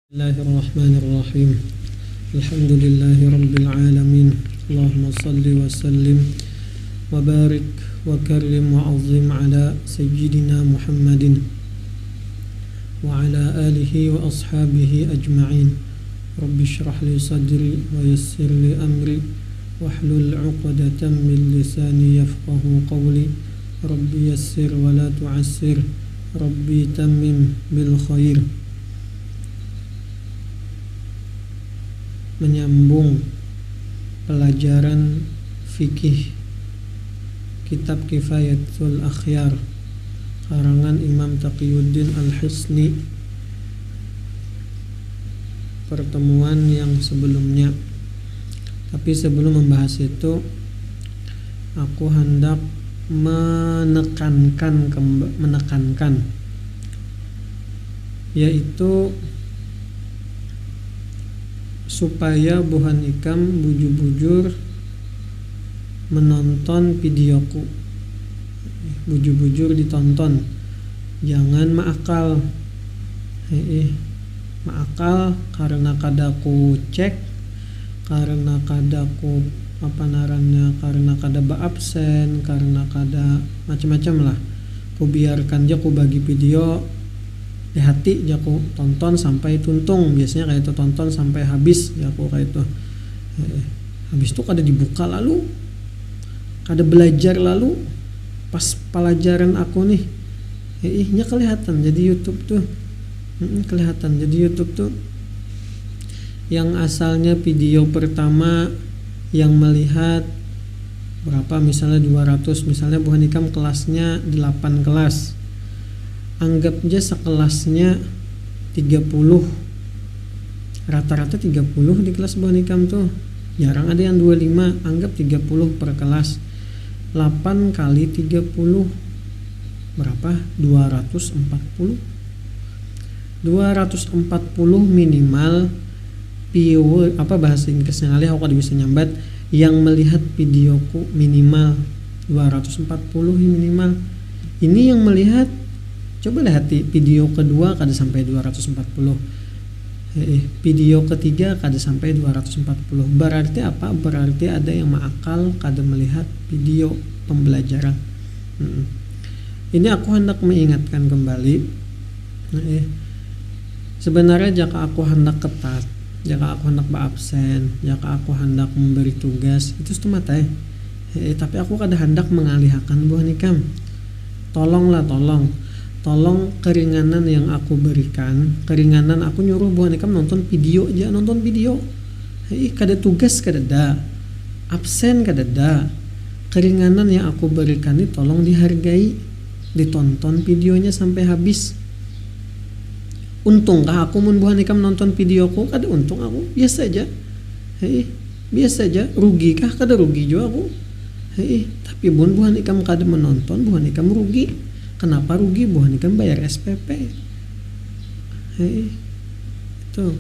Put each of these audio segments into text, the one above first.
Bismillahirrahmanirrahim. Alhamdulillahi rabbil alamin. Allahumma salli wa sallim wa barik wa karrim wa azim ala sayyidina Muhammadin wa ala alihi wa ashabihi ajma'in. Rabbi shrah li sadri wa yassir li amri wahlul 'uqdatam min lisani yafqahu qawli. Rabbi yassir wa la tu'assir. Rabbi tammim bil khair. Menyambung pelajaran fikih kitab Kifayatul Akhyar karangan Imam Taqiyuddin Al-Hisni, pertemuan yang sebelumnya. Tapi sebelum membahas itu, aku hendak menekankan yaitu supaya buhan ikam bujur-bujur menonton videoku, bujur-bujur ditonton, jangan maakal. Maakal karena kadaku cek, karena kadaku karena kada absen, karena kada macam-macam lah. Ku biarkan aja, ku bagi video di hati jaku tonton sampai tuntung, biasanya kayak itu, tonton sampai habis jaku kayak itu. Habis itu kada dibuka, lalu kada belajar, lalu pas pelajaran aku nih nya kelihatan jadi YouTube tuh, kelihatan jadi YouTube tuh yang asalnya video pertama yang melihat berapa, misalnya 200, misalnya buhan ikam kelasnya 8 kelas, anggap aja sekelasnya 30, rata-rata 30 di kelas buhan ikam tuh, jarang ada yang 25, anggap 30 per kelas. 8 kali 30 berapa? 240 minimal viewer, bahasa Inggrisnya kali aku bisa nyambat, yang melihat videoku minimal 240 minimal. Ini yang melihat. Coba lihat video kedua kada sampai 240, video ketiga kada sampai 240. Berarti apa? Berarti ada yang maakal kada melihat video pembelajaran. Ini aku hendak mengingatkan kembali. Sebenarnya jika aku hendak ketat, jika aku hendak berabsen, jika aku hendak memberi tugas, itu setumatai. Tapi aku kada hendak mengalihkan buhan ikam. Tolong keringanan yang aku berikan, keringanan aku nyuruh buhan ikam nonton video aja, nonton video. Kada tugas kada da, absen kada da. Keringanan yang aku berikan ini tolong dihargai, ditonton videonya sampai habis. Untungkah aku mun buhan ikam nonton videoku? Kada untung aku, biasa aja. Biasa aja. Rugikah? Kada rugi juga aku. Tapi buhan ikam kada menonton, buhan ikam rugi. Kenapa rugi? Buhan ikam bayar SPP. Itu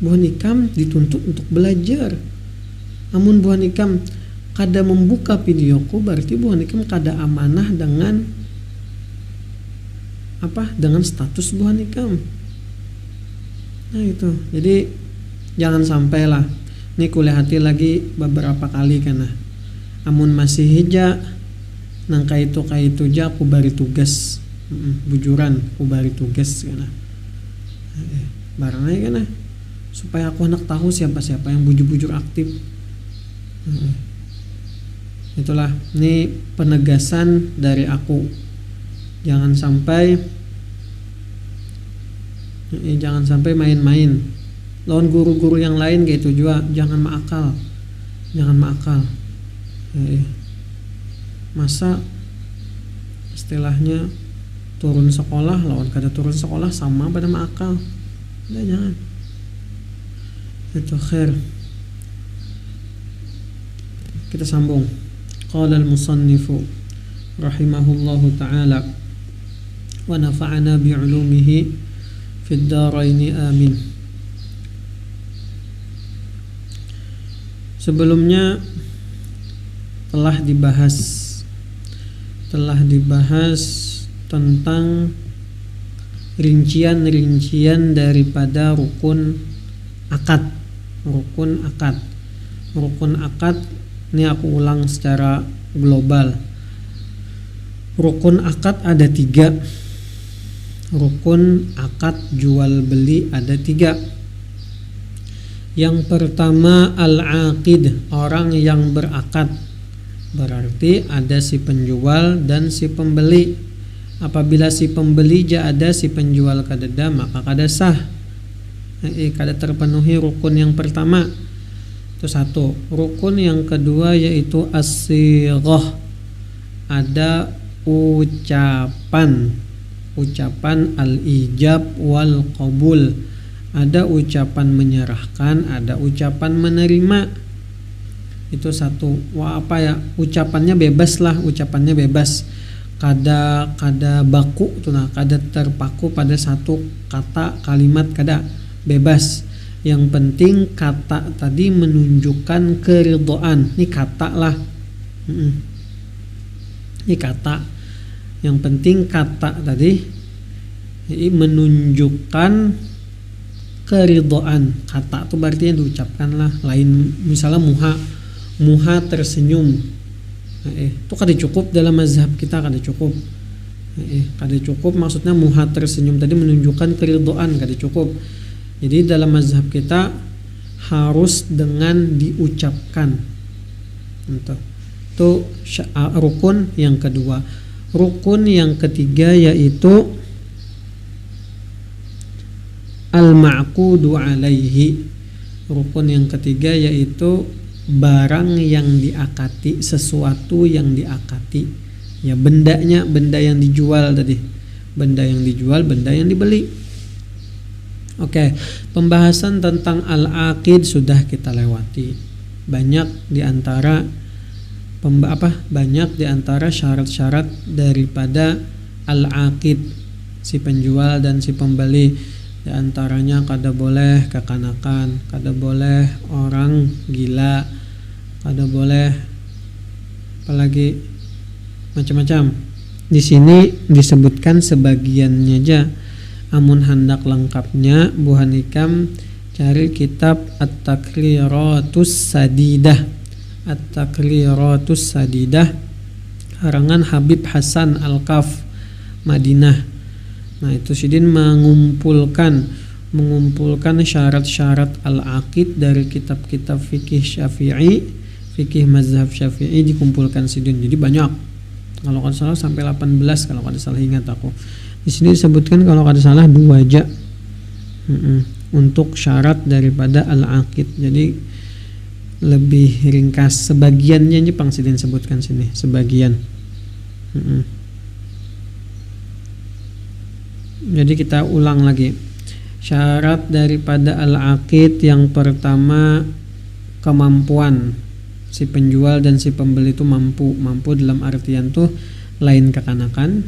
buhan ikam dituntut untuk belajar. Namun buhan ikam kada membuka videoku, berarti buhan ikam kada amanah dengan dengan status buhan ikam. Nah itu, jadi jangan sampai lah. Ini kulihati lagi beberapa kali karena amun masih hija nang kaitu ja aku bari tugas, bujuran aku bari tugas kana barangnya kana, supaya aku hendak tahu siapa-siapa yang bujur-bujur aktif. Itulah, ini penegasan dari aku. Jangan sampai main-main lawan guru-guru yang lain gitu juga. Jangan maakal. Masa istilahnya turun sekolah lawan kada turun sekolah sama pada maakal? Jangan. Itu khair. Kita sambung. Qala al-musannifu rahimahullahu ta'ala wa nafa'ana bi'ulumihi fid daraini amin. Sebelumnya telah dibahas tentang rincian-rincian daripada rukun akad. Rukun akad ini aku ulang secara global. Rukun akad ada 3. Rukun akad jual beli ada 3. Yang pertama al-aqid, orang yang berakad. Berarti ada si penjual dan si pembeli. Apabila si pembeli ada si penjual kadada, maka kada sah. Kada terpenuhi rukun yang pertama. Itu 1. Rukun yang kedua yaitu as-sighah. Ada ucapan al-ijab wal qabul. Ada ucapan menyerahkan, ada ucapan menerima. Itu 1. Ucapannya bebas lah, ucapannya bebas. Kada baku tuh, nah kada terpaku pada satu kata kalimat, kada, bebas. Yang penting kata tadi menunjukkan keridhaan. Ini kata lah. Ini kata. Yang penting kata tadi menunjukkan keridhaan. Kata itu berarti yang diucapkan lah. Lain misalnya muha tersenyum. Itu kada cukup dalam mazhab kita, kada cukup. Kada cukup, maksudnya muha tersenyum tadi menunjukkan keridhaan, kada cukup. Jadi dalam mazhab kita harus dengan diucapkan. Itu rukun yang kedua. Rukun yang ketiga yaitu al-ma'qudu alaihi. Rukun yang ketiga yaitu barang yang diakati, sesuatu yang diakati. Ya, benda yang dijual tadi. Benda yang dijual, benda yang dibeli. Oke, pembahasan tentang al-aqid sudah kita lewati. Banyak di antara syarat-syarat daripada al-aqid, si penjual dan si pembeli. Di antaranya kada boleh kekanakan, kada boleh orang gila, kada boleh apalagi macam-macam. Di sini disebutkan sebagiannya aja. Amun hendak lengkapnya buhan ikam cari kitab At-Takriratus Sadidah. At-Takriratus Sadidah karangan Habib Hasan Al-Kaf, Madinah. Nah, itu sidin mengumpulkan syarat-syarat al-aqid dari kitab-kitab fikih Syafi'i, fikih mazhab Syafi'i dikumpulkan sidin. Jadi banyak. Kalau kada salah sampai 18 kalau kada salah ingat aku. Di sini disebutkan kalau kada salah 2 aja untuk syarat daripada al-aqid. Jadi lebih ringkas, sebagiannya aja pang sidin sebutkan sini, sebagian. Jadi kita ulang lagi. Syarat daripada al-aqid yang pertama kemampuan. Si penjual dan si pembeli itu mampu dalam artian tuh lain kekanakan,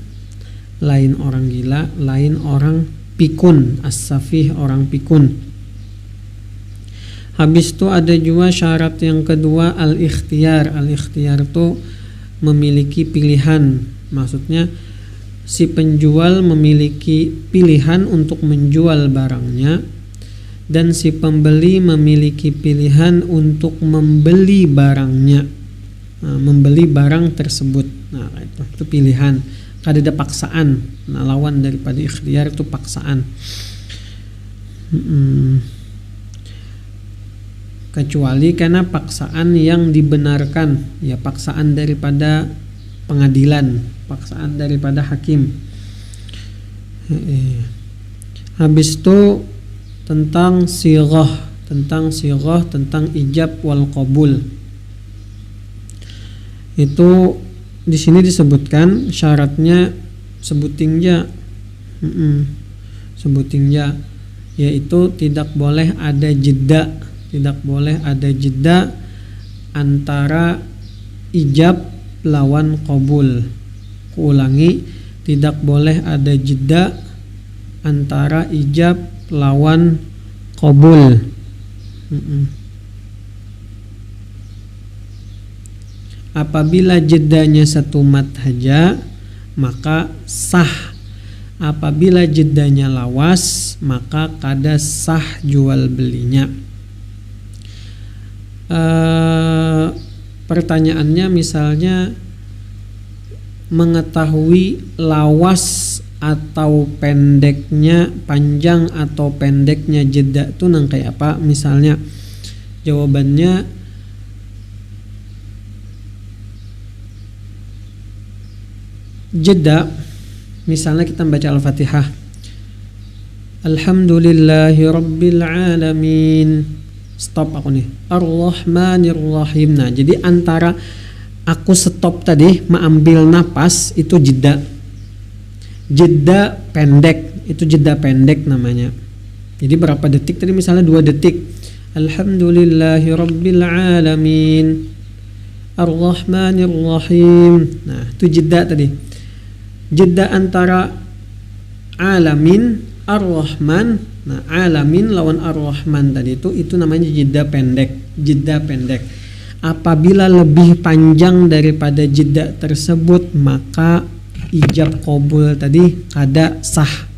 lain orang gila, lain orang pikun, as-safih, orang pikun. Habis itu ada juga syarat yang kedua al-ikhtiyar. Al-ikhtiyar itu memiliki pilihan. Maksudnya si penjual memiliki pilihan untuk menjual barangnya dan si pembeli memiliki pilihan untuk membeli barangnya. Membeli barang tersebut. Nah, itu pilihan. Kada ada paksaan. Nah, lawan daripada ikhtiyar itu paksaan. Kecuali karena paksaan yang dibenarkan, ya paksaan daripada pengadilan, paksaan daripada hakim. Habis itu tentang sighah, tentang ijab wal qabul. Itu di sini disebutkan syaratnya sebutingnya yaitu tidak boleh ada jeda antara ijab lawan qabul. Kuulangi, tidak boleh ada jeda antara ijab lawan qabul. Apabila jedanya satu mat saja maka sah. Apabila jedanya lawas, maka kada sah jual belinya. Pertanyaannya misalnya mengetahui lawas atau pendeknya, panjang atau pendeknya jeda itu nang kayak apa? Misalnya jawabannya jeda. Misalnya kita baca Al-Fatihah, Alhamdulillahi Rabbil Alamin, stop aku nih, Ar-Rahmanir Rahim. Nah, jadi antara aku stop tadi mengambil napas itu jeda. Jeda pendek, itu jeda pendek namanya. Jadi berapa detik tadi? Misalnya 2 detik. Alhamdulillahi Rabbil Alamin, Ar-Rahmanir Rahim. Nah, itu jeda tadi. Jeda antara alamin, ar-rahman. Nah, alamin lawan ar-rahman tadi itu namanya jeda pendek. Jeda pendek. Apabila lebih panjang daripada jeda tersebut, maka ijab qabul tadi kada sah.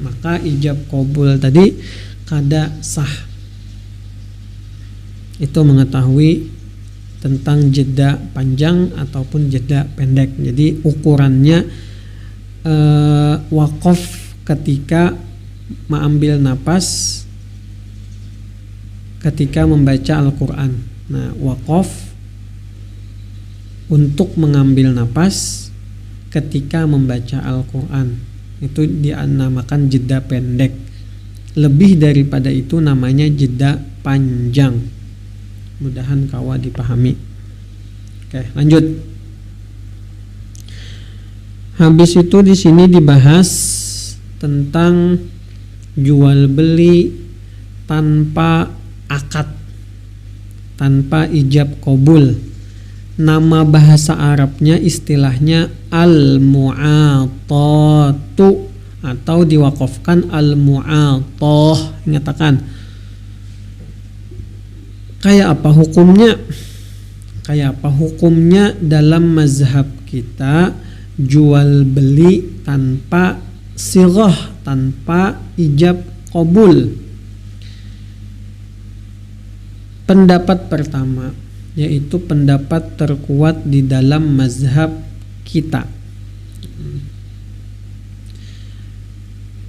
Maka ijab qabul tadi kada sah. Itu mengetahui tentang jeda panjang ataupun jeda pendek. Jadi ukurannya waqaf ketika mengambil napas ketika membaca Al-Quran. Nah, waqaf untuk mengambil napas ketika membaca Al-Quran itu dinamakan jeda pendek. Lebih daripada itu namanya jeda panjang. Mudahan kawa dipahami. Oke, lanjut. Habis itu di sini dibahas tentang jual beli tanpa akad, tanpa ijab qabul. Nama bahasa Arabnya istilahnya al-mu'atatu atau diwakafkan al-mu'atoh. Ingatakan kayak apa hukumnya? Kayak apa hukumnya dalam mazhab kita jual beli tanpa sighah, tanpa ijab qabul? Pendapat pertama, yaitu pendapat terkuat di dalam mazhab kita,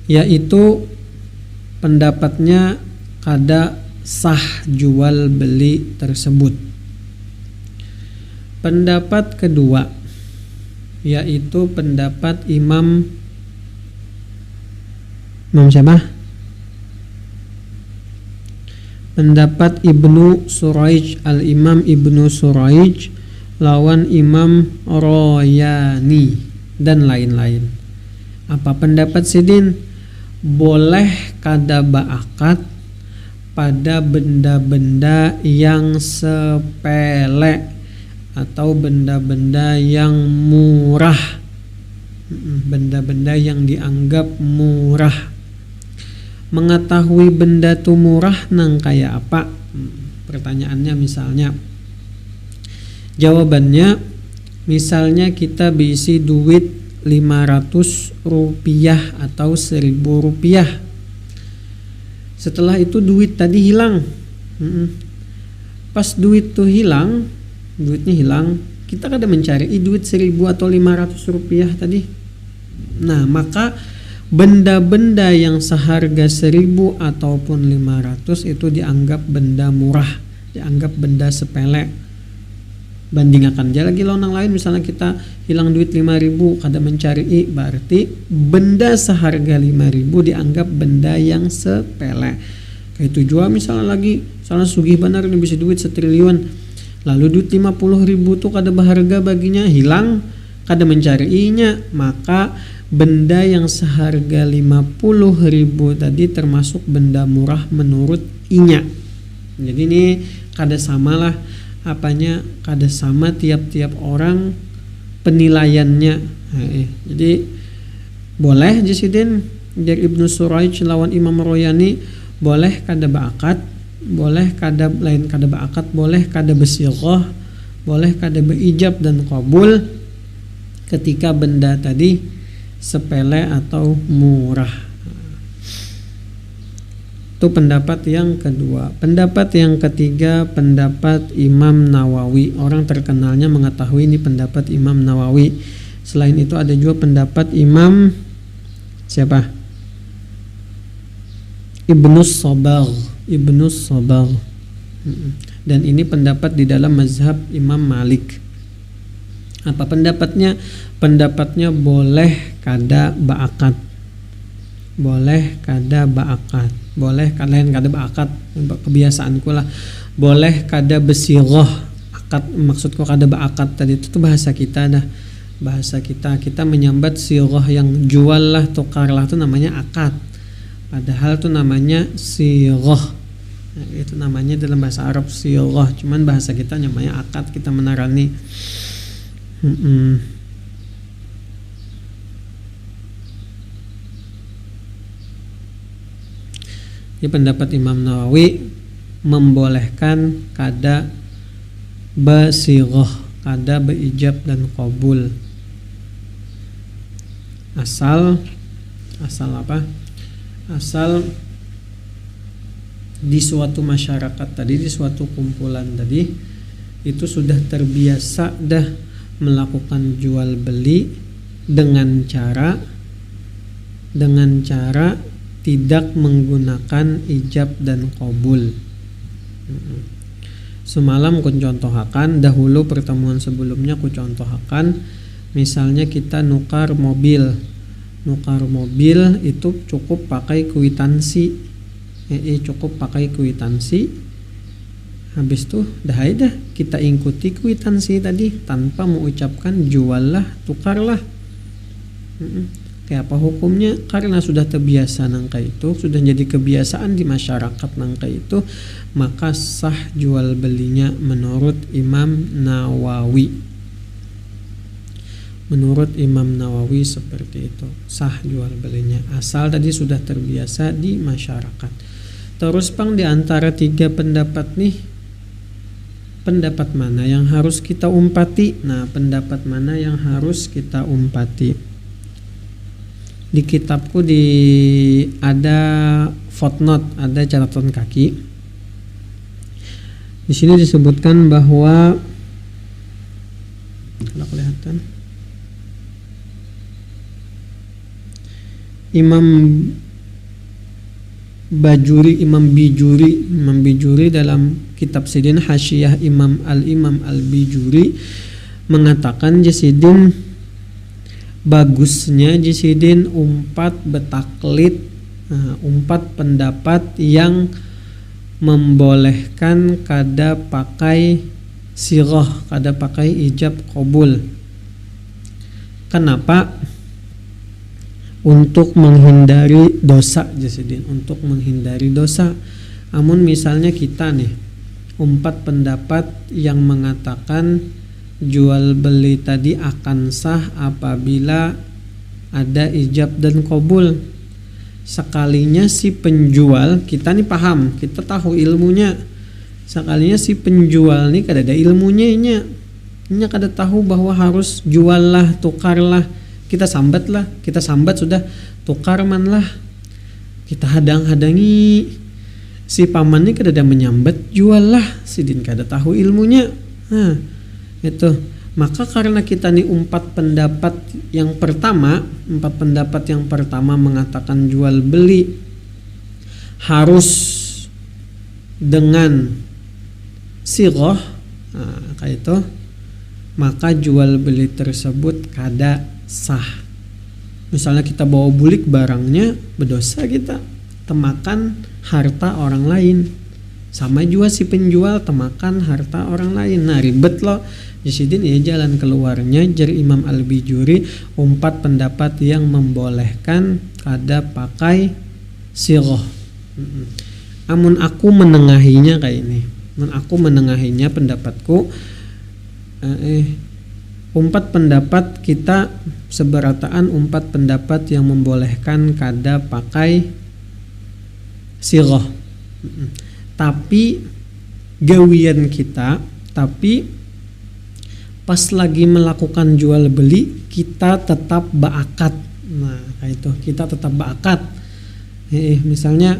yaitu pendapatnya kada sah jual beli tersebut. Pendapat kedua, yaitu pendapat Imam siapa? Pendapat Ibnu Suraij, Al-Imam Ibnu Suraij lawan Imam Royani dan lain-lain. Apa pendapat Sidin? Boleh kada ba'akad pada benda-benda yang sepele atau benda-benda yang murah, benda-benda yang dianggap murah. Mengetahui benda itu murah nang kayak apa? Pertanyaannya misalnya, jawabannya misalnya kita berisi duit 500 rupiah atau 1000 rupiah. Setelah itu duit tadi hilang. Pas duit tuh hilang, duitnya hilang, kita kada mencari duit 1000 atau 500 rupiah tadi. Nah, maka benda-benda yang seharga 1000 ataupun 500 itu dianggap benda murah, dianggap benda sepele. Bandingkan aja lagi lawan yang lain, misalnya kita hilang duit 5.000 kada mencari berarti benda seharga 5.000 dianggap benda yang sepele. Kayak itu juga misalnya lagi, misalnya sugih benar ini bisa duit 1 triliun, lalu duit 50.000 tuh kada berharga baginya, hilang, kada mencarinya, maka benda yang seharga 50.000 tadi termasuk benda murah menurut inya. Jadi ini kada samalah apanya, kada sama tiap-tiap orang penilaiannya. Jadi boleh Jasidin dari Ibnu Suraij lawan Imam Royani, boleh kada ba'akad, boleh kada lain kada ba'akad, boleh kada besighah, boleh kada beijab dan qabul ketika benda tadi sepele atau murah. Itu pendapat yang kedua. Pendapat yang ketiga, pendapat Imam Nawawi. Orang terkenalnya mengetahui ini pendapat Imam Nawawi. Selain itu ada juga pendapat Imam siapa? Ibnus Sabagh. Dan ini pendapat di dalam mazhab Imam Malik. Apa pendapatnya? Pendapatnya boleh kada ba'akad. Boleh kada ba'akad, kebiasaanku lah. Boleh kada besiroh akad, maksudku kada ba'akad tadi itu tuh bahasa kita dah. Bahasa kita menyambat siroh yang jual lah, tukar lah, itu namanya akad. Padahal itu namanya siroh. Nah, itu namanya dalam bahasa Arab siroh, cuman bahasa kita namanya akad, kita menarani. Ini pendapat Imam Nawawi membolehkan kada basighah, kada beijab dan qabul. Asal apa? Asal di suatu masyarakat tadi, di suatu kumpulan tadi itu sudah terbiasa dah melakukan jual beli dengan cara tidak menggunakan ijab dan qabul. Semalam ku contohakan, dahulu pertemuan sebelumnya ku contohakan, misalnya kita nukar mobil itu cukup pakai kwitansi. Cukup pakai kwitansi. Habis tuh dah kita ikuti kwitansi tadi tanpa mengucapkan jual lah, tukar lah. Kayak apa hukumnya? Karena sudah terbiasa nangka itu, sudah jadi kebiasaan di masyarakat nangka itu, maka sah jual belinya menurut Imam Nawawi. Menurut Imam Nawawi seperti itu, sah jual belinya asal tadi sudah terbiasa di masyarakat. Terus di antara tiga pendapat nih, pendapat mana yang harus kita umpati? Nah, pendapat mana yang harus kita umpati? Di kitabku ada footnote, ada catatan kaki. Di sini disebutkan bahwa kalau kelihatan Imam Bijuri dalam kitab Sidin Hasyiyah Imam Al-Bijuri mengatakan Jasidin bagusnya Jasidin umpat betaklid, umpat pendapat yang membolehkan kada pakai sirah, kada pakai ijab qabul. Kenapa? Untuk menghindari dosa Jasidin, untuk menghindari dosa. Amun misalnya kita nih umpat pendapat yang mengatakan jual beli tadi akan sah apabila ada ijab dan qabul. Sekalinya si penjual, kita nih paham, kita tahu ilmunya. Sekalinya si penjual nih kada ada ilmunya nya kada tahu bahwa harus jual lah, tukar lah. Kita sambat sudah tukar man lah. Kita hadang-hadangi si paman ini kada ada menyambat jual lah, si din kada tahu ilmunya. Itu. Maka karena kita nih empat pendapat yang pertama mengatakan jual beli harus dengan sirah, kayak itu, maka jual beli tersebut kada sah. Misalnya kita bawa bulik barangnya, berdosa kita temakan harta orang lain. Sama juga si penjual temakan harta orang lain. Nah, ribet loh. Jasidin ya jalan keluarnya jari Imam Al-Bijuri umpat pendapat yang membolehkan kada pakai sirah. Amun aku menengahinya kayak ini. Pendapatku umpat pendapat kita seberataan umpat pendapat yang membolehkan kada pakai sirah. Tapi gawian kita, pas lagi melakukan jual beli kita tetap ba'akad. Nah, kayak itu kita tetap berakad. Misalnya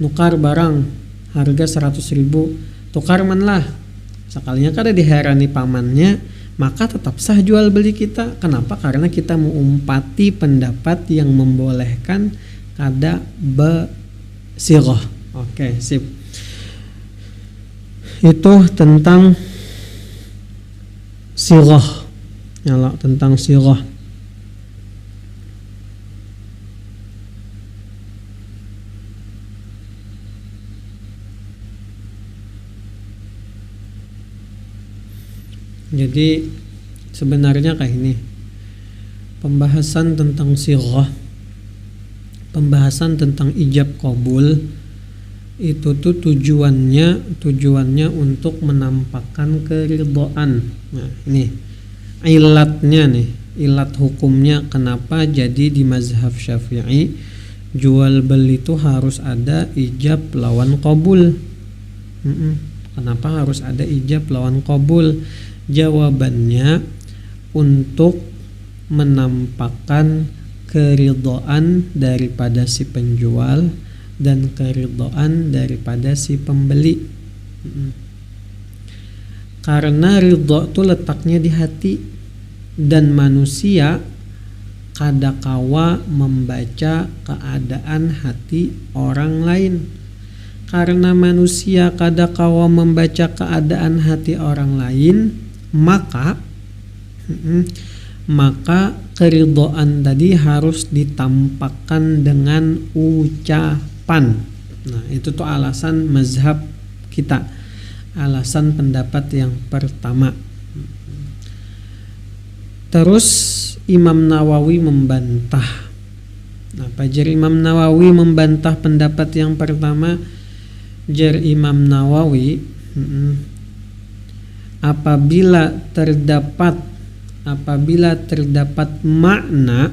nukar barang harga 100.000, tukar manlah. Sekalinya kada diherani pamannya, maka tetap sah jual beli kita. Kenapa? Karena kita mengumpati pendapat yang membolehkan kada besirah. Oke, sip. Itu tentang sirah. Nyala tentang sirah. Jadi sebenarnya kayak ini, pembahasan tentang sirah, pembahasan tentang ijab qabul itu tuh tujuannya untuk menampakkan keridhaan. Nah, ini ilatnya nih, ilat hukumnya kenapa jadi di mazhab Syafi'i jual beli itu harus ada ijab lawan qabul. Kenapa harus ada ijab lawan qabul? Jawabannya untuk menampakkan keridhaan daripada si penjual dan keridhaan daripada si pembeli. Karena ridha itu letaknya di hati, dan manusia kadakawa membaca keadaan hati orang lain. Karena manusia kadakawa membaca keadaan hati orang lain, maka keridhaan tadi harus ditampakkan dengan ucapan. Nah, itu tuh alasan mazhab kita, alasan pendapat yang pertama. Terus Imam Nawawi membantah. Nah, jar Imam Nawawi membantah pendapat yang pertama. Jar Imam Nawawi, apabila terdapat makna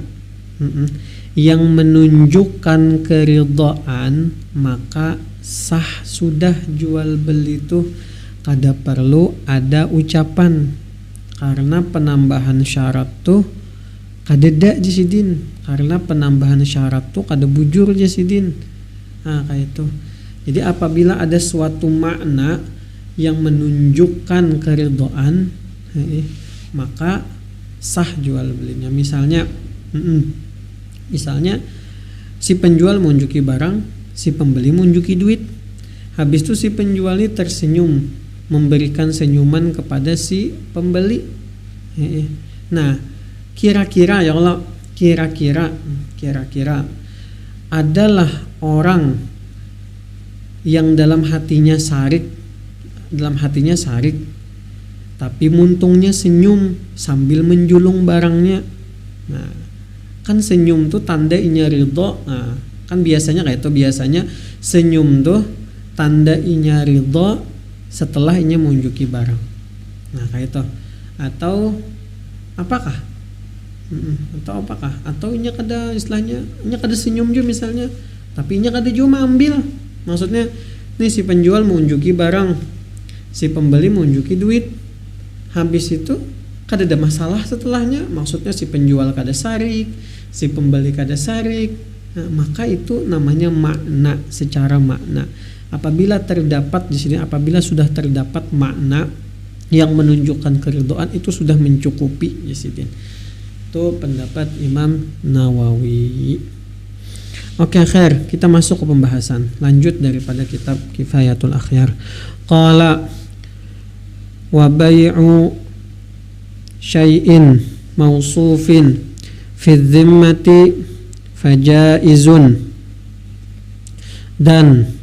yang menunjukkan keridhaan, maka sah sudah jual beli itu, kada perlu ada ucapan. Karena penambahan syarat tuh kada jasidin, karena penambahan syarat tuh kada bujur jasidin. Nah, kayak itu. Jadi apabila ada suatu makna yang menunjukkan keridhaan, maka sah jual belinya. Misalnya si penjual menunjuki barang, si pembeli menunjuki duit. Habis itu si penjual ini tersenyum, memberikan senyuman kepada si pembeli. Nah, kira-kira ya Allah, kira-kira adalah orang yang dalam hatinya sarik, tapi muntungnya senyum sambil menjulung barangnya. Nah, kan senyum tuh tanda inya ridho. Nah, kan biasanya kayak itu, biasanya senyum tuh tanda inya ridho setelah inya menunjuki barang. Nah, kayak itu. Atau apakah? Atau inya kada, istilahnya inya kada senyum juga misalnya, tapi inya kada cuma ambil. Maksudnya nih si penjual menunjuki barang, si pembeli menunjuki duit. Habis itu kada ada masalah setelahnya. Maksudnya si penjual kada sarik, si pembeli kada sarik. Nah, maka itu namanya makna, secara makna. Apabila sudah terdapat makna yang menunjukkan keridhaan, itu sudah mencukupi jasidin. Itu pendapat Imam Nawawi. Oke, khair, kita masuk ke pembahasan lanjut daripada kitab Kifayatul Akhyar. Qala wa bai'u syai'in mausufin fi dhimmati fajaizun, dan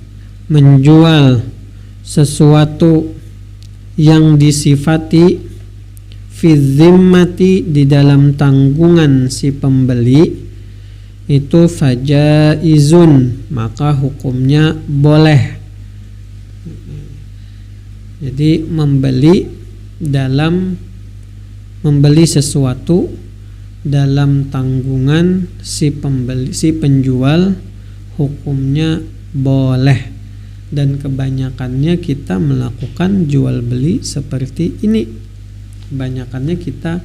menjual sesuatu yang disifati fi dhimmati, di dalam tanggungan si pembeli, itu fajaizun, maka hukumnya boleh. Jadi membeli sesuatu dalam tanggungan si penjual, hukumnya boleh. Dan kebanyakannya kita melakukan jual beli seperti ini. Kebanyakannya kita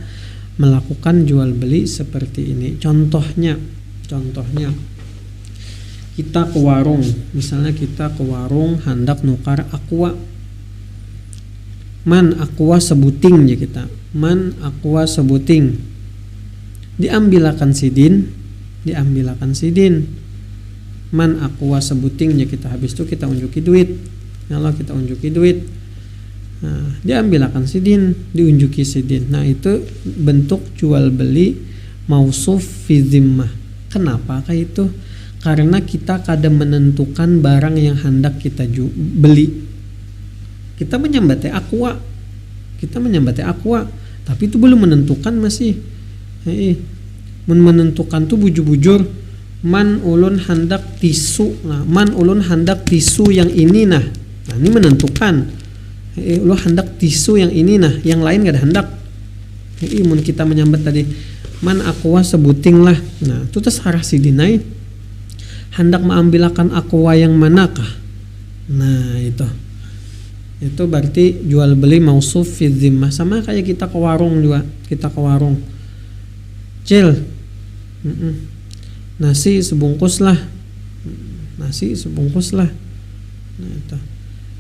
melakukan jual beli seperti ini. Contohnya kita ke warung, misalnya kita ke warung hendak nukar aqua. Man aqua sebuting ya kita. Man aqua sebuting. Diambilakan sidin. Man aqua sebuting ya kita, habis itu kita unjuki duit. Kalau kita unjuki duit, nah, diambilakan sidin, diunjuki sidin. Nah, itu bentuk jual beli mausuf fi zimmah. Kenapa kayak itu? Karena kita kadang menentukan barang yang hendak kita beli. Kita menyambat aqua, tapi itu belum menentukan masih. Menentukan tuh bujur-bujur. Man ulun hendak tisu. Nah, man ulun hendak tisu yang ini nah. Nah, ini menentukan. Ulun hendak tisu yang ini nah, yang lain gak ada hendak. Mun kita menyambat tadi man aqua sebuting lah. Nah, itu terserah si dinai. Hendak mengambilkan aqua yang manakah? Nah, itu berarti jual beli mausuf fi zimmah. Sama kayak kita ke warung juga. Cil, nasi sebungkus lah. Nah,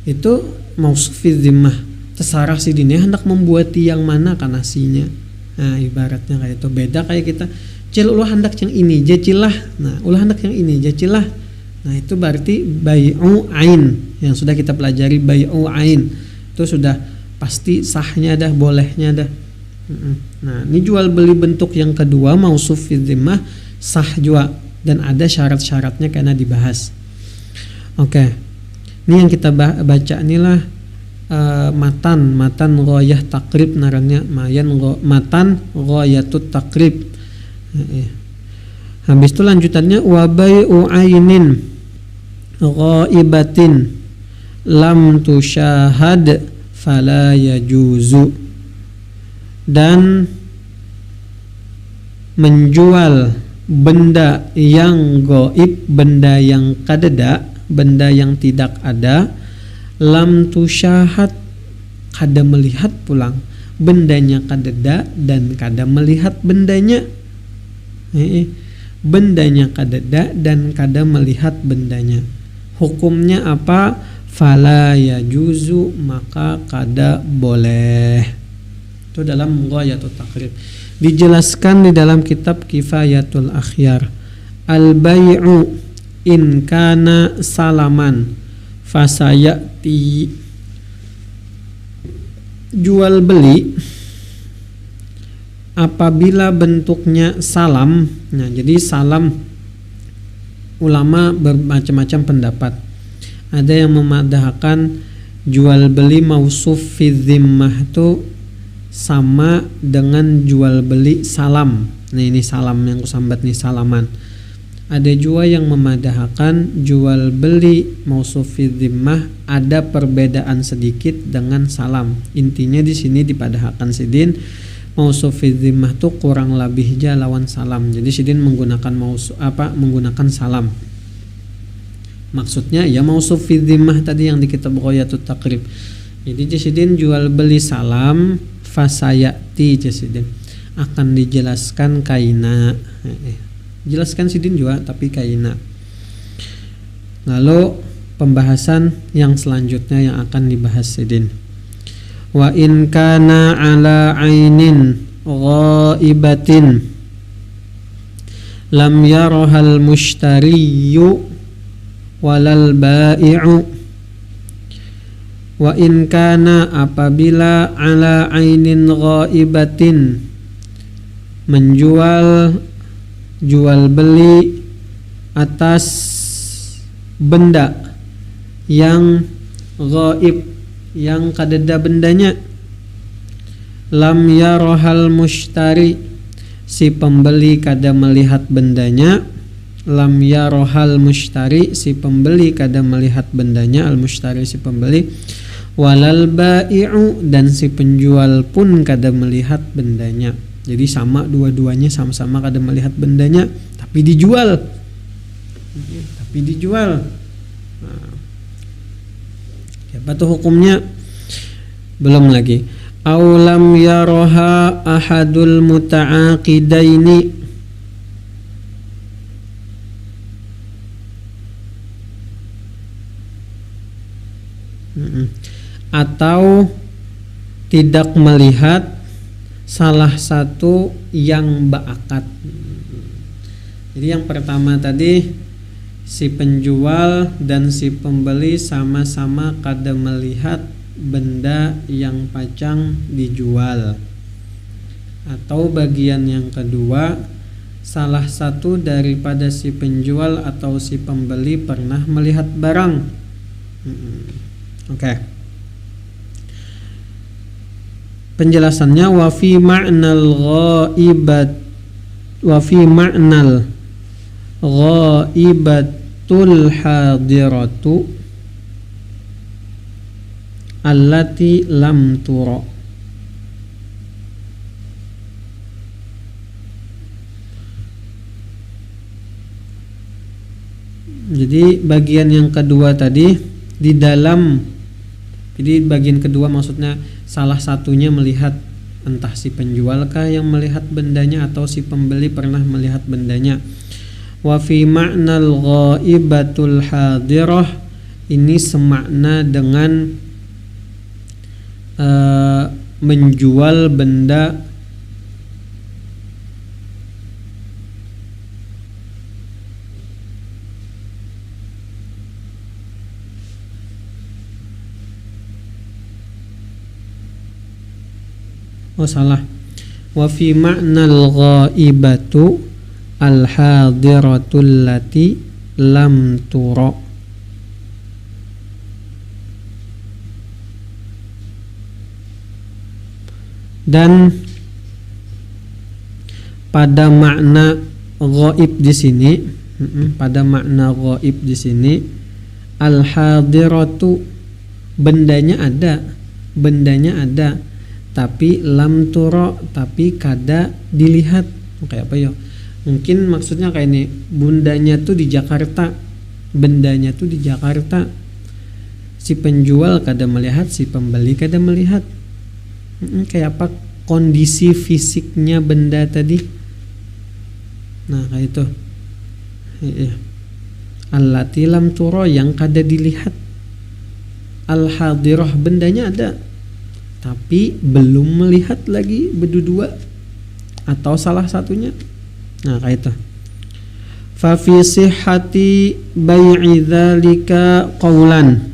itu mausuf fi zimmah. Terserah si dinai hendak membuat yang mana kan nasinya. Nah, ibaratnya kayak itu. Beda kayak kita, cil ulah hendak yang ini jacilah. Nah, ulah hendak yang ini jacilah. Nah, itu berarti bai'u ain yang sudah kita pelajari. Bai'u ain itu sudah pasti sahnya dah, bolehnya dah. Nah, ini jual beli bentuk yang kedua mausuf fi zimmah sah juga dan ada syarat-syaratnya karena dibahas. Oke. Ini yang kita baca inilah matan ghayah takrib narannya matan ghayatut takrib. Habis itu lanjutannya wa bai'u ainin ghaibatin lam tusyahad fala yajuzu. Dan menjual benda yang gaib, benda yang kadeda, benda yang tidak ada, lam tusyahad, kada melihat pulang bendanya kadeda dan kada melihat bendanya. Bendanya kadeda dan kada melihat bendanya. Hukumnya apa? Fala yajuzu, maka kada boleh. Itu dalam Ghayatul Takrib. Dijelaskan di dalam kitab Kifayatul Akhyar. Al-bai'u in kana salaman fasayati. Jual beli apabila bentuknya salam. Nah, jadi salam ulama bermacam-macam pendapat. Ada yang memadahkan jual beli mausuf fi zimmah itu sama dengan jual beli salam. Nah, ini salam yang kusambat nih, salaman. Ada juga yang memadahkan jual beli mausuf fi zimmah ada perbedaan sedikit dengan salam. Intinya di sini dipadahkan sidin mausuf fi zimmah tuh kurang lebihnya lawan salam. Jadi sidin menggunakan menggunakan salam. Maksudnya ya mausuf fi zimmah tadi yang di kitab Ghayatul Takrib. Jadi sidin jual beli salam fasayati jasidin akan dijelaskan kaina. Jelaskan sidin juga tapi kaina. Lalu pembahasan yang selanjutnya yang akan dibahas sidin. Wa in kana ala ainin ghaibatin lam yarahal mushtariyu walal bai'u. Wa in kana, apabila ala ainin ghaibatin, menjual jual beli atas benda yang ghaib, yang kadeda bendanya, lam yarahal mushtari, si pembeli kada melihat bendanya, lam yarahal mushtari, si pembeli kada melihat bendanya, al mushtari si pembeli, walal bai'u, dan si penjual pun kada melihat bendanya. Jadi sama, dua-duanya sama-sama kada melihat bendanya tapi dijual. Nah, apa tuh hukumnya? Belum lagi. aw lam yaraha ahadul muta'aqidaini, atau tidak melihat salah satu yang ba'akad. Jadi yang pertama tadi si penjual dan si pembeli sama-sama kada melihat benda yang pacang dijual. Atau bagian yang kedua, salah satu daripada si penjual atau si pembeli pernah melihat barang. Oke. Penjelasannya wa fi ma'nal ghaibatul hadiratu allati lam tura. Jadi bagian yang kedua tadi di dalam, jadi bagian kedua maksudnya salah satunya melihat, entah si penjualkah yang melihat bendanya atau si pembeli pernah melihat bendanya. Wa fi ma'nal ghaibatul hadirah, ini semakna dengan menjual benda wa fi ma'nal ghaibatu al hadiratul lati lam tura. Dan pada makna ghaib di sini, pada makna ghaib di sini, al hadiratu bendanya ada, tapi lam turo, tapi kada dilihat. Kayak apa ya? Mungkin maksudnya kayak ini, bundanya tuh di Jakarta, bendanya tuh di Jakarta. Si penjual kada melihat, si pembeli kada melihat. Kayak apa kondisi fisiknya benda tadi? Nah, kayak itu. Allati lam turo, yang kada dilihat. Al hadirah, bendanya ada, tapi belum melihat lagi berdua atau salah satunya. Nah, kayak itu. Fa fi sihhati bai'i dzalika qaulan.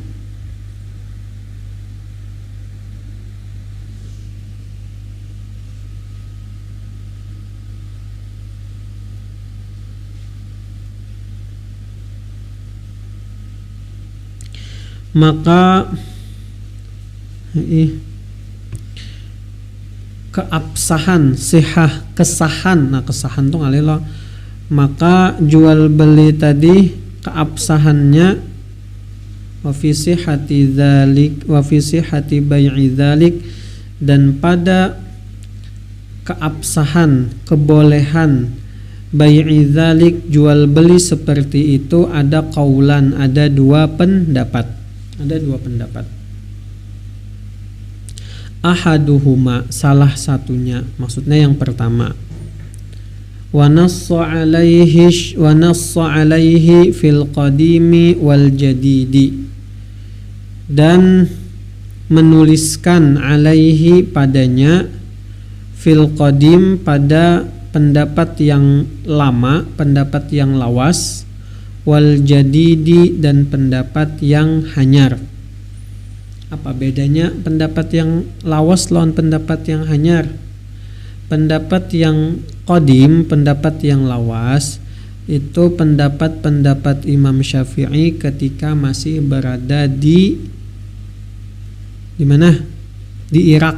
Maka keabsahan, sihah, kesahan. Nah, kesahan tuh ngalilo. Maka jual beli tadi keabsahannya wa fi sihhati dzalik wa fi sihhati bai'i dzalik, dan pada keabsahan, kebolehan bai'i dzalik, jual beli seperti itu, ada qaulan, ada dua pendapat. Ahaduhuma, salah satunya, maksudnya yang pertama, wa nassa alaihi fil qadimi wal jadidi, dan menuliskan alaihi padanya, fil qadim pada pendapat yang lama, pendapat yang lawas, wal jadidi dan pendapat yang hanyar. Apa bedanya pendapat yang lawas lawan pendapat yang hanyar? Pendapat yang qadim, pendapat yang lawas, itu pendapat-pendapat Imam Syafi'i ketika masih berada di mana? Di Irak.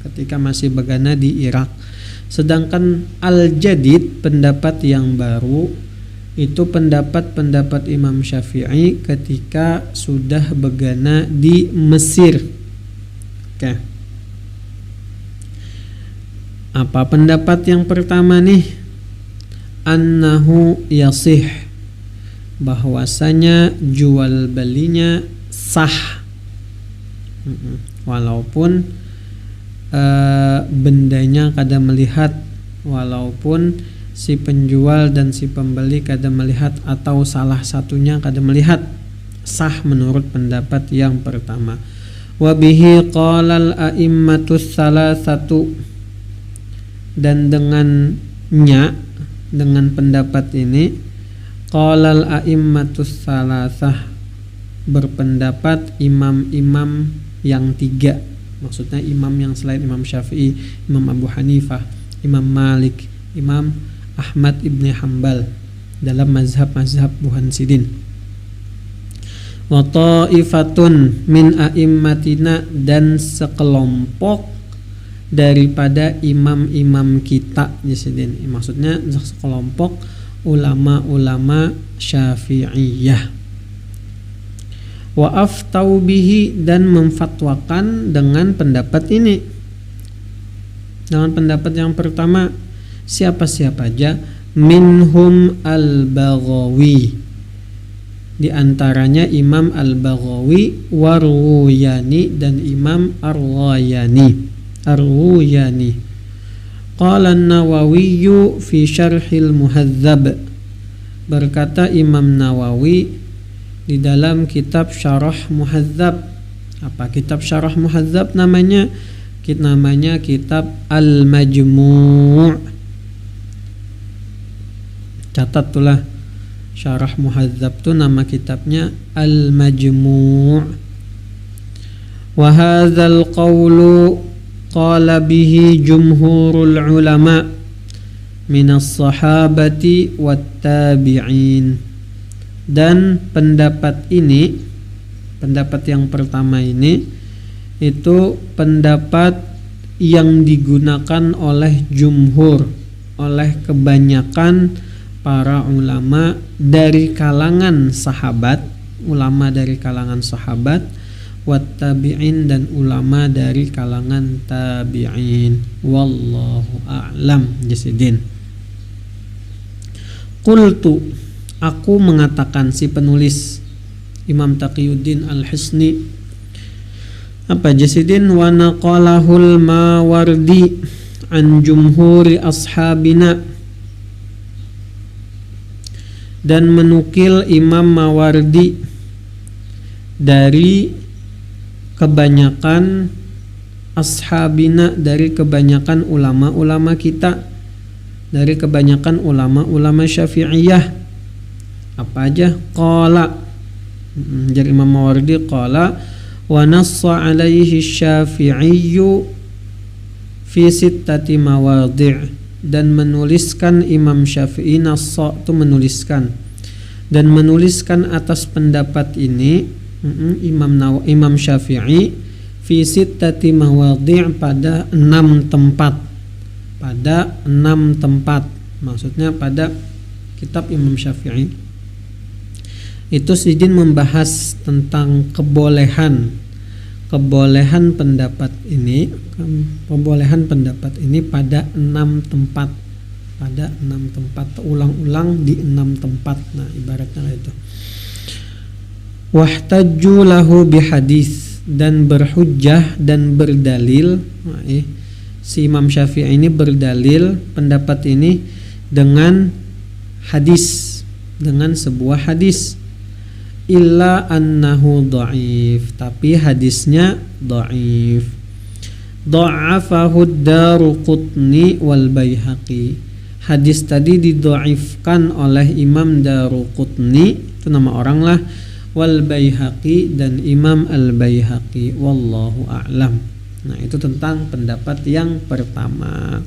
Ketika masih berada di Irak. Sedangkan al-jadid, pendapat yang baru, itu pendapat-pendapat Imam Syafi'i ketika sudah begana di Mesir. Oke. Apa pendapat yang pertama nih? Annahu yasih, bahwasanya jual belinya sah. walaupun bendanya kada melihat, walaupun si penjual dan si pembeli kada melihat atau salah satunya kada melihat, sah menurut pendapat yang pertama. Wa bihi qalal a'immatus salasatu, dan dengan pendapat ini qalal a'immatus salasah, berpendapat imam-imam yang tiga, maksudnya imam yang selain Imam Syafi'i, Imam Abu Hanifah, Imam Malik, Imam Ahmad ibn Hanbal dalam mazhab-mazhab Muhansidin. Wa ta'ifatun min a'immatina, dan sekelompok daripada imam-imam kita Jasidin, maksudnya sekelompok ulama-ulama Syafi'iyah. Wa aftau bihi, dan memfatwakan dengan pendapat ini. Dengan pendapat yang pertama, siapa-siapa aja, minhum al-Baghawi, di antaranya Imam al-Baghawi, Warwuyani, dan Imam Arwayani. Qala an-Nawawi fi syarhil Muhadzab, berkata Imam Nawawi di dalam kitab Syarah Muhadzab. Apa kitab Syarah Muhadzab namanya? Namanya kitab Al-Majmu'. Catat tulah, Syarah Muhadzab tu nama kitabnya Al-Majmu'. Wa hadzal qawlu qala bihi jumhurul ulama minas sahabati wat tabi'in. Dan pendapat ini, pendapat yang pertama ini, itu pendapat yang digunakan oleh jumhur, oleh kebanyakan para ulama dari kalangan sahabat, ulama dari kalangan sahabat, wat tabi'in, dan ulama dari kalangan tabi'in. Wallahu a'lam jasidin. Qultu, aku mengatakan, si penulis Imam Taqiyuddin Al-Hisni, apa jasidin, wa naqalahul Mawardi an jumhuri ashabina, dan menukil Imam Mawardi dari kebanyakan ashabina, dari kebanyakan ulama-ulama kita, dari kebanyakan ulama-ulama Syafi'iyah. Apa aja? Qala, dari Imam Mawardi, qala wa nassa alaihi Syafi'iyyu fi sittati mawadhi', dan menuliskan Imam Syafi'i, nassa itu menuliskan, dan menuliskan atas pendapat ini Imam Syafi'i fi sittati mawadhi', pada 6 tempat, pada 6 tempat, maksudnya pada kitab Imam Syafi'i. Itu Sidin membahas tentang kebolehan pendapat ini, pada 6 tempat, pada 6 tempat, ulang-ulang di 6 tempat. Nah, ibaratnya itu. Wahtajju lahu bihadis, dan berhujjah dan berdalil. Si Imam Syafi'i ini berdalil pendapat ini dengan hadis, dengan sebuah hadis. Illa annahu dha'if, tapi hadisnya dha'if. Dha'afahu ad-Daruqutni wal Baihaqi, hadis tadi didhaifkan oleh Imam Daruqutni, itu nama orang lah, wal Baihaqi, dan Imam Al-Baihaqi. Wallahu a'lam. Nah, itu tentang pendapat yang pertama.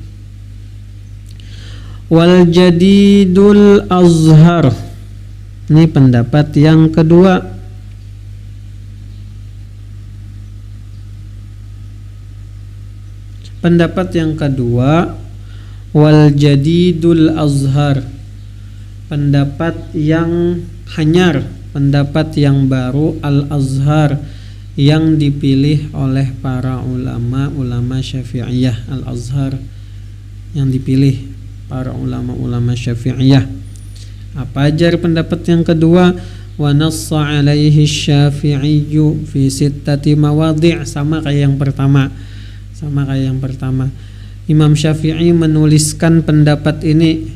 Wal jadidul azhar, ini pendapat yang kedua. Pendapat yang kedua, wal jadidul azhar, pendapat yang hanyar, pendapat yang baru, al-azhar, yang dipilih oleh para ulama Syafi'iyah. Al-azhar yang dipilih para ulama Syafi'iyah. Apa ajar pendapat yang kedua? wa nassa alaihi Syafi'i fi sittati mawadhi', sama kayak yang pertama. Imam Syafi'i menuliskan pendapat ini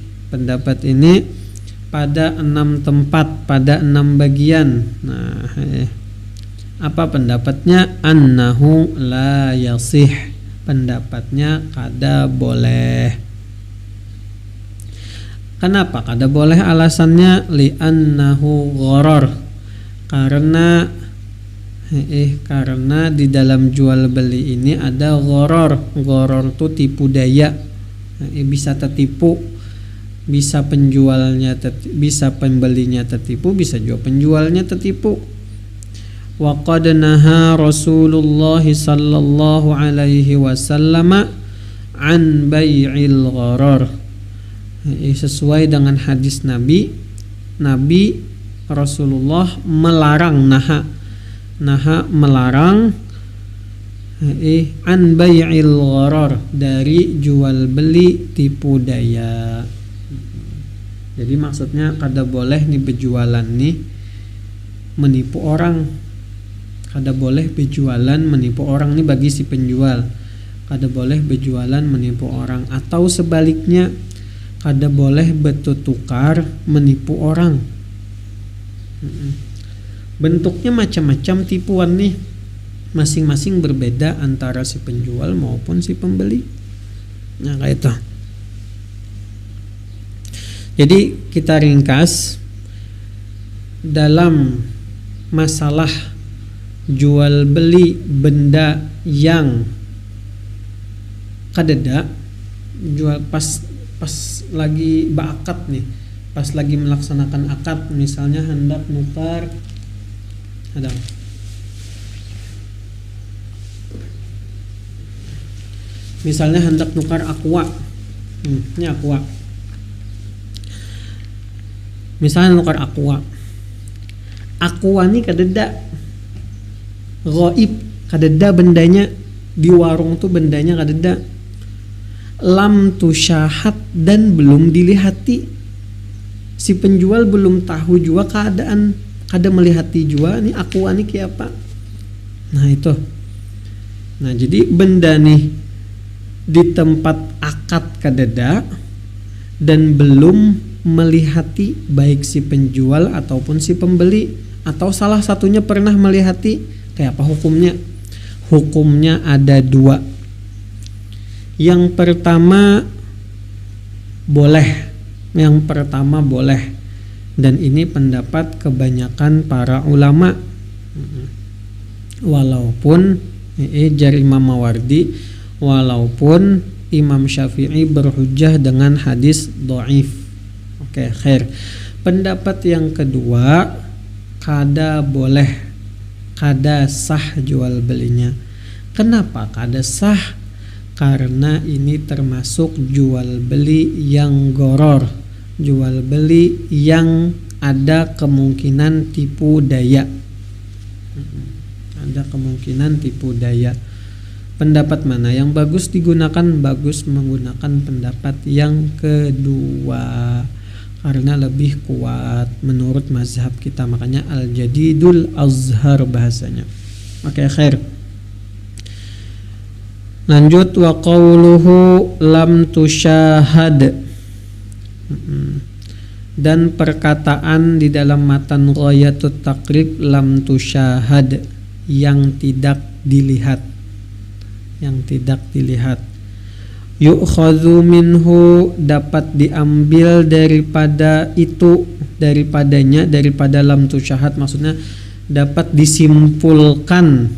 pada 6 tempat, pada 6 bagian. Nah, apa pendapatnya? Annahu la yasih, pendapatnya kada boleh. Kenapa kada boleh? Alasannya li'annahu gharar, karena di dalam jual beli ini ada gharar. Gharar itu tipu daya, bisa tertipu, bisa penjualnya bisa pembelinya tertipu, bisa juga penjualnya tertipu. Wa qad naha Rasulullah sallallahu alaihi wasallam an bai'il gharar. Sesuai dengan hadis Nabi Rasulullah melarang, melarang an bai'il gharar, dari jual beli tipu daya. Jadi maksudnya kada boleh nih berjualan nih menipu orang. Kada boleh berjualan menipu orang nih bagi si penjual. Kada boleh berjualan menipu orang, atau sebaliknya kada boleh bertukar menipu orang. Bentuknya macam-macam tipuan nih, masing-masing berbeda antara si penjual maupun si pembeli. Nah, kayak itu. Jadi kita ringkas, dalam masalah jual beli benda yang kadeda, jual pas lagi berakad nih, pas lagi melaksanakan akad, misalnya hendak nukar, ada misalnya hendak nukar aqua, ini aqua, misalnya nukar aqua ini kadeda ghaib, kadeda bendanya di warung tuh, bendanya kadeda, lam tusyahad, dan belum dilihati, si penjual belum tahu juga keadaan, kada melihati juga nih aqua nih kayak apa. Nah itu, nah jadi benda nih di tempat akad kadeda dan belum melihati, baik si penjual ataupun si pembeli, atau salah satunya pernah melihati, kayak apa hukumnya? Hukumnya ada 2. Yang pertama boleh, dan ini pendapat kebanyakan para ulama, walaupun jar Imam Mawardi, walaupun Imam Syafi'i berhujjah dengan hadis dhaif. Oke, khair. Pendapat yang kedua, kada boleh, kada sah jual belinya. Kenapa kada sah? Karena ini termasuk jual beli yang gharar, jual beli yang ada kemungkinan tipu daya. Ada kemungkinan tipu daya. Pendapat mana yang bagus digunakan? Bagus menggunakan pendapat yang kedua, karena lebih kuat menurut mazhab kita, makanya al-jadidul azhar bahasanya. Oke, khair. Lanjut, wa qauluhu lam tusyahad, dan perkataan di dalam matan Ghayatut Taqrib, lam tusyahad, yang tidak dilihat, yu'khadhu minhu, dapat diambil daripada itu, daripada lam tusyahad, maksudnya dapat disimpulkan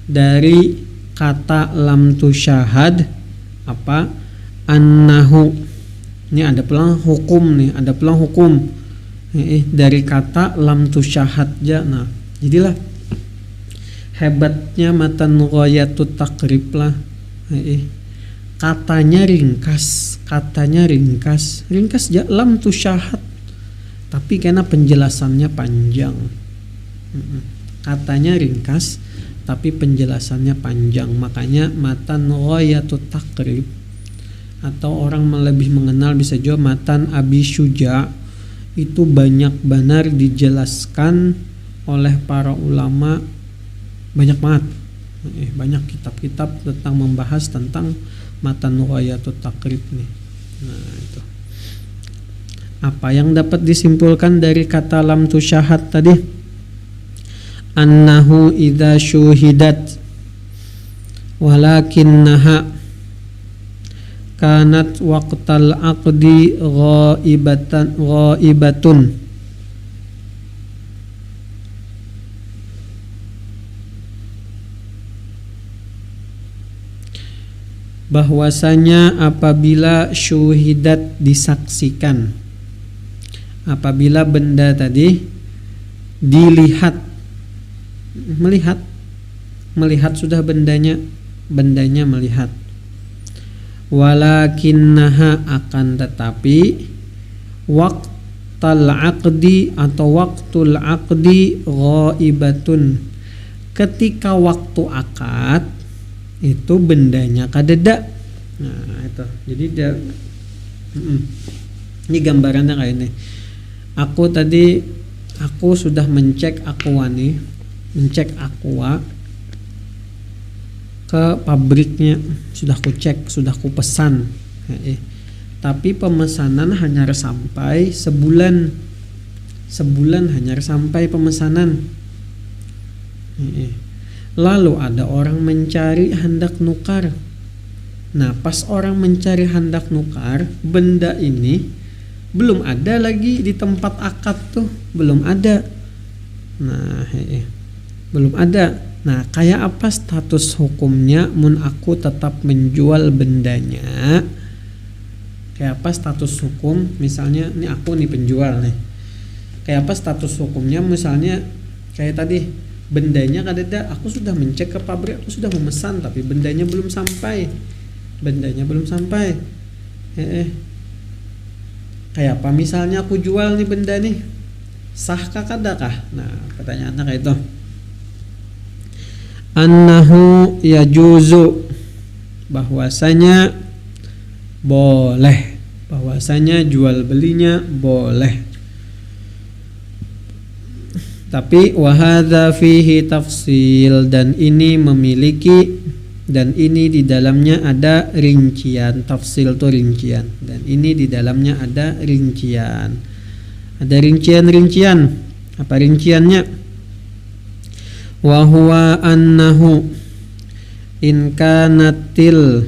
dari kata lam tusyahad apa? Annahu, ini ada pelang hukum nih, dari kata lam tusyahad ja. Nah, jadilah hebatnya matan Ghayatut Taqrib lah. Katanya ringkas ja lam tusyahad, tapi karena penjelasannya panjang. Katanya ringkas tapi penjelasannya panjang, makanya matan Ghayatut Taqrib, atau orang lebih mengenal bisa juga matan Abi Syuja, itu banyak benar dijelaskan oleh para ulama, banyak banget. Banyak kitab-kitab tentang membahas tentang matan Ghayatut Taqrib nih. Nah, itu. Apa yang dapat disimpulkan dari kata lam tusyahad tadi? Annahu idza syuhidat walakinnaha kanat waqtal aqdi ghaibatun bahwasanya apabila syuhidat disaksikan, apabila benda tadi dilihat, melihat sudah bendanya melihat, walakinnaha akan tetapi waqtal aqdi atau waktul aqdi ghaibatun, ketika waktu akad itu bendanya kadeda. Nah itu, jadi dia ini gambarannya kayak ini. Aku sudah mencek aqua ke pabriknya, sudah aku cek, sudah aku pesan. Tapi pemesanan hanya sampai sebulan hanya sampai pemesanan. Lalu ada orang mencari hendak nukar. Nah pas orang mencari hendak nukar, benda ini belum ada lagi di tempat akad tuh, belum ada. Nah belum ada. Nah kayak apa status hukumnya mun aku tetap menjual bendanya? Kayak apa status hukum? Misalnya ini aku nih penjual nih, kayak apa status hukumnya? Misalnya kayak tadi, bendanya kadeda, aku sudah mencek ke pabrik, aku sudah memesan, tapi bendanya belum sampai. Kayak apa misalnya aku jual nih benda nih, sahkah kadakah? Nah pertanyaannya kayak itu. Annahu yajuzu, bahwasanya boleh, bahwasanya jual belinya boleh. Tapi wahadza fihi tafsil, dan ini memiliki, dan ini di dalamnya ada rincian. Tafsil itu rincian, dan ini di dalamnya ada rincian. Ada rincian. Apa rinciannya? Wa huwa annahu in kanatil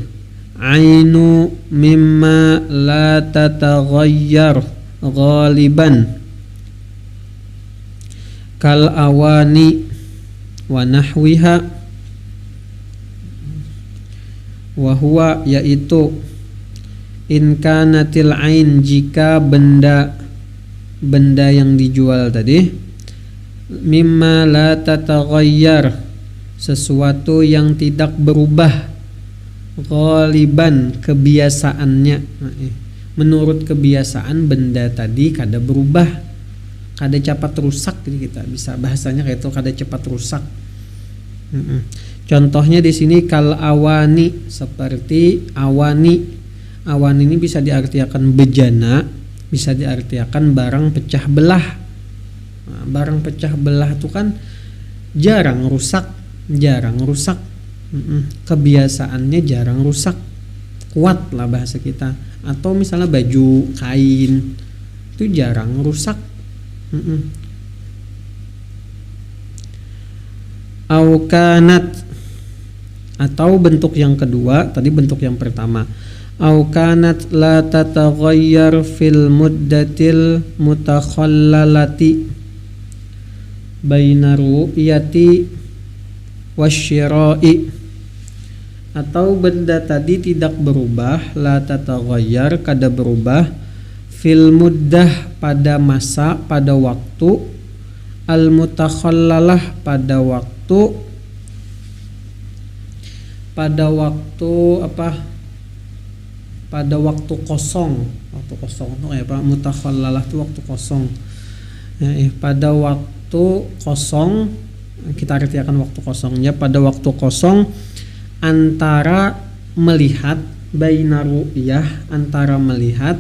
ainu mimma la tataghayyar ghaliban kal awani wa nahwiha, wa huwa yaitu in kanatil ain, jika benda yang dijual tadi, mimma la tataghayyar, sesuatu yang tidak berubah, ghaliban, kebiasaannya. Menurut kebiasaan benda tadi kada berubah, kada cepat rusak, jadi kita bisa bahasanya kayak itu, kada cepat rusak. Contohnya di sini kal awani, seperti awani. Awani ini bisa diartikan bejana, bisa diartikan barang pecah belah. Nah, barang pecah belah itu kan jarang rusak. Kebiasaannya jarang rusak, kuat lah bahasa kita. Atau misalnya baju kain itu jarang rusak. Aukanat, atau bentuk yang kedua, tadi bentuk yang pertama, aukanat la tataghayyar fil muddatil mutakhallalati baina ru'yati wasyira'i, atau benda tadi tidak berubah, la tataghayyar, kada berubah, fil muddah, pada masa, pada waktu, al mutakhallalah, pada waktu apa? Pada waktu kosong. Waktu kosong itu kayak apa? Mutakhallalah itu waktu kosong. Pada waktu kosong, kita artikan waktu kosongnya, pada waktu kosong antara melihat, baina ru'yah, antara melihat,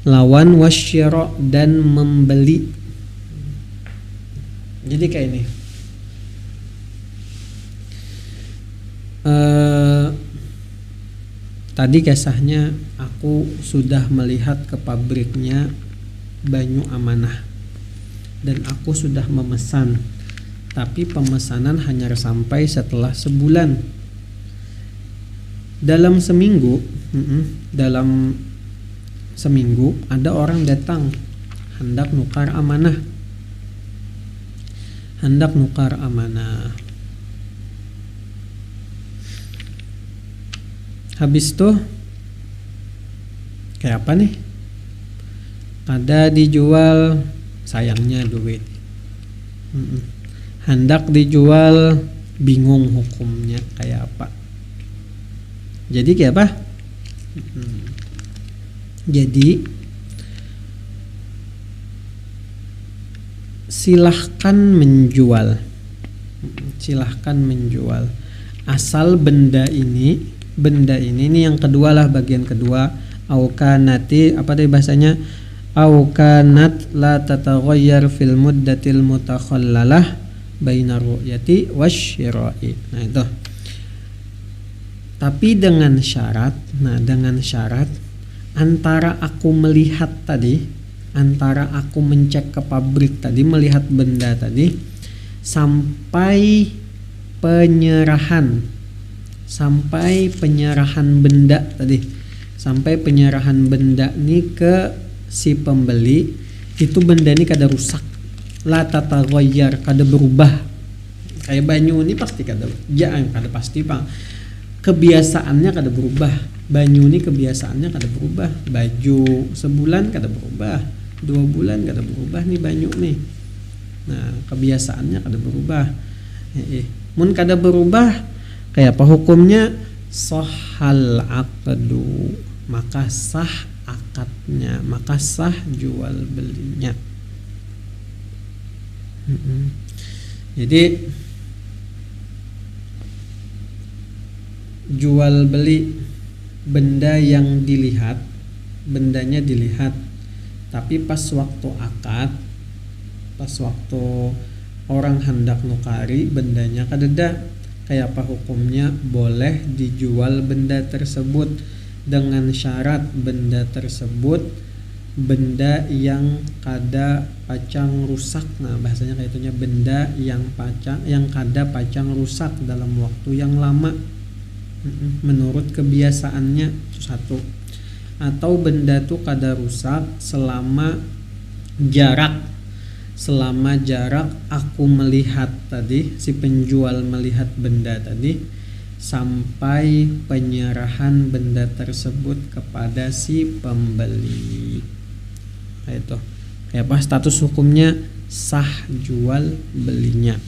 lawan wasyira dan membeli. Jadi kayak ini. Tadi kisahnya aku sudah melihat ke pabriknya Banyu Amanah dan aku sudah memesan, tapi pemesanan hanya sampai setelah sebulan. Dalam seminggu ada orang datang hendak nukar amanah. Habis itu kayak apa nih? Ada dijual, sayangnya duit. Hendak dijual, bingung hukumnya kayak apa. Jadi kayak apa? Jadi silahkan menjual. Asal benda ini yang kedua lah, bagian kedua, aukanati apa tadi bahasanya, aukanat la tataghayyar fil muddatil mutakhallalah bainar ru'yati wasyira'i. Nah itu. Tapi dengan syarat, antara aku melihat tadi, antara aku mencek ke pabrik tadi, melihat benda tadi, sampai penyerahan benda tadi, sampai penyerahan benda ini ke si pembeli, itu benda ini kada rusak, la tataghayyar, kada berubah. Kayak banyu ini pasti kada pasti Pak. Kebiasaannya kada berubah. Banyu ini kebiasaannya kada berubah. Baju sebulan kada berubah, 2 bulan kada berubah nih banyu nih. Nah, kebiasaannya kada berubah. Mun kada berubah, kayak apa hukumnya? Sahal aqdu, maka sah akadnya, maka sah jual belinya. Jadi jual beli benda yang dilihat, bendanya dilihat, tapi pas waktu akad, pas waktu orang hendak nukari, bendanya kadeda. Kayak apa hukumnya? Boleh dijual benda tersebut dengan syarat benda tersebut benda yang kada pacang rusak. Nah bahasanya kayak itunya, benda yang kada pacang rusak dalam waktu yang lama menurut kebiasaannya, itu satu. Atau benda itu kada rusak selama jarak aku melihat tadi, si penjual melihat benda tadi, sampai penyerahan benda tersebut kepada si pembeli. Nah, itu kayak apa status hukumnya? Sah jual belinya.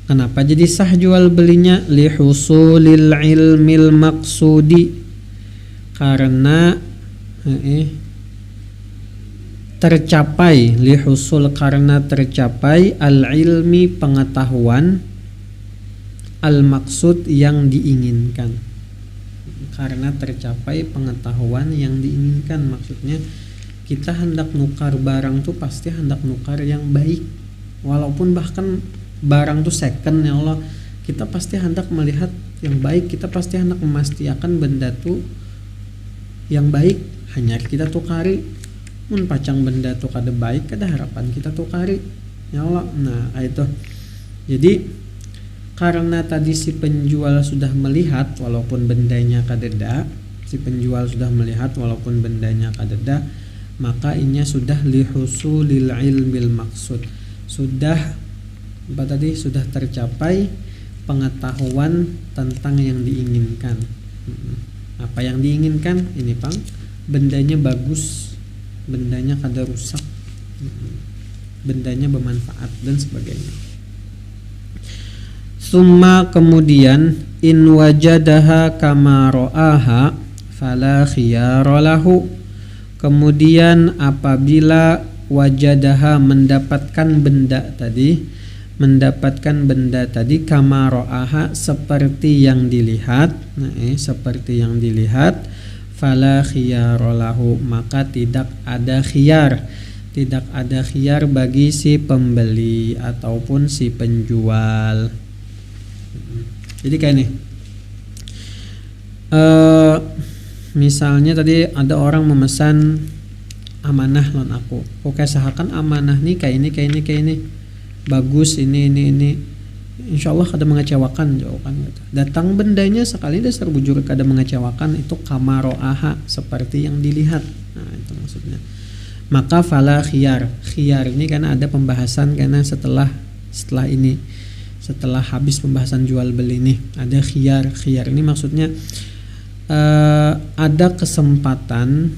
Kenapa jadi sah jual belinya? Lihusulil ilmil maqsudi, karena tercapai, lihusul karena tercapai, al ilmi pengetahuan, al maksud yang diinginkan. Karena tercapai pengetahuan yang diinginkan, maksudnya kita hendak nukar barang tuh pasti hendak nukar yang baik, walaupun bahkan barang tuh second, ya Allah, kita pasti hendak melihat yang baik, kita pasti hendak memastikan benda tuh yang baik, hanya kita tukari. Mun pacang benda tuh kada baik, kada harapan kita tukari, ya Allah. Nah itu. Jadi karena tadi si penjual sudah melihat walaupun bendanya kadeda, maka inya sudah lihusulil ilmil maksud, sudah apa tadi, sudah tercapai pengetahuan tentang yang diinginkan. Apa yang diinginkan? Ini Pang, bendanya bagus, bendanya kada rusak, bendanya bermanfaat dan sebagainya. Summa kemudian, in wajadaha kama ra'aha fala khiyara lahu. Kemudian apabila wajadaha mendapatkan benda tadi, mendapatkan benda tadi kama ra'aha seperti yang dilihat. Nah, seperti yang dilihat, fala khiyara lahu, maka tidak ada khiyar. Tidak ada khiyar bagi si pembeli ataupun si penjual. Jadi kayak nih. Misalnya tadi ada orang memesan amanah lon aku. Oke, sahakan amanah nih kayak ini. Bagus ini. Insya Allah kada mengecewakan jawaban gitu. Datang bendanya sekali dasar bujur kada mengecewakan, itu kamaro'aha seperti yang dilihat. Nah, itu maksudnya. Maka fala khiyar. Khiyar ini karena ada pembahasan karena setelah ini, setelah habis pembahasan jual beli ini ada khiyar. Khiyar ini maksudnya ada kesempatan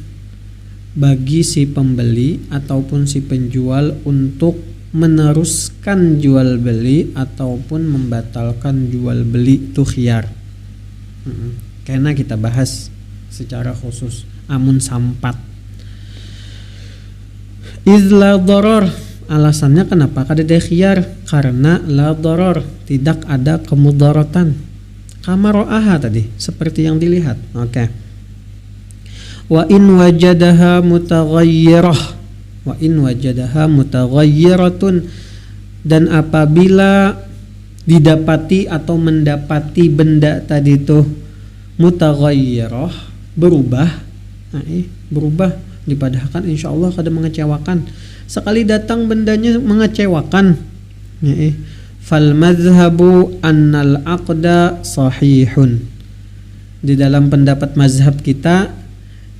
bagi si pembeli ataupun si penjual untuk meneruskan jual beli ataupun membatalkan jual beli, itu khiyar. Karena kita bahas secara khusus amun sampat. Izla doror, alasannya kenapa kada ada khiyar? Karena la doror, tidak ada kemudaratan. Kamaro'aha tadi seperti yang dilihat. Oke. Wa in wajadaha mutaghayyirah, wa in wajadaha mutaghayyiratun, dan apabila didapati atau mendapati benda tadi itu mutaghayyirah, berubah. Nah, berubah dipadahkan insyaallah kada mengecewakan. Sekali datang bendanya mengecewakan. Fal madhhabu annal aqda sahihun. Di dalam pendapat mazhab kita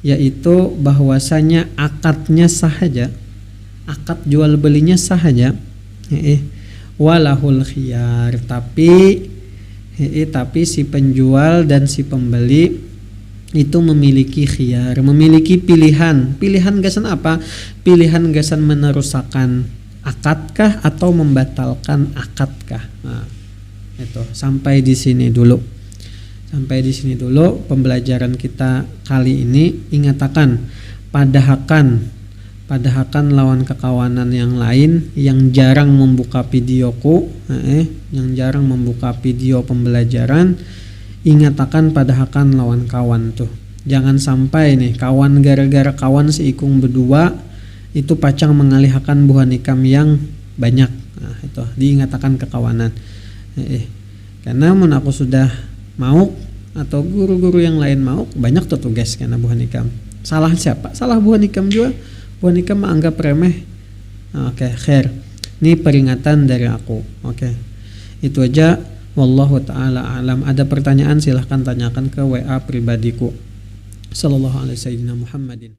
yaitu bahwasanya akadnya sahaja, akad jual belinya sahaja, walahul khiyar, tapi si penjual dan si pembeli itu memiliki khiyar, memiliki pilihan. Pilihan gasan apa? Pilihan gasan meneruskan akadkah atau membatalkan akadkah. Nah, itu sampai di sini dulu. Sampai di sini dulu pembelajaran kita kali ini. Ingatakan padahakan lawan kekawanan yang lain yang jarang membuka videoku, yang jarang membuka video pembelajaran. Ingatakan padahakan lawan kawan tuh. Jangan sampai nih kawan gara-gara kawan seikung berdua itu pacang mengalihkan buah nikam yang banyak. Nah, itu diingatakan kekawanan. Karena mun aku sudah mau atau guru-guru yang lain mau, banyak tuh tugas karena buah nikam. Salah siapa? Salah buah nikam juga. Buah nikam menganggap remeh. Oke, khair. Ini peringatan dari aku. Oke. Itu aja. Wallahu taala alam. Ada pertanyaan silahkan tanyakan ke WA pribadiku. Sallallahu alaihi wasallam Muhammadin.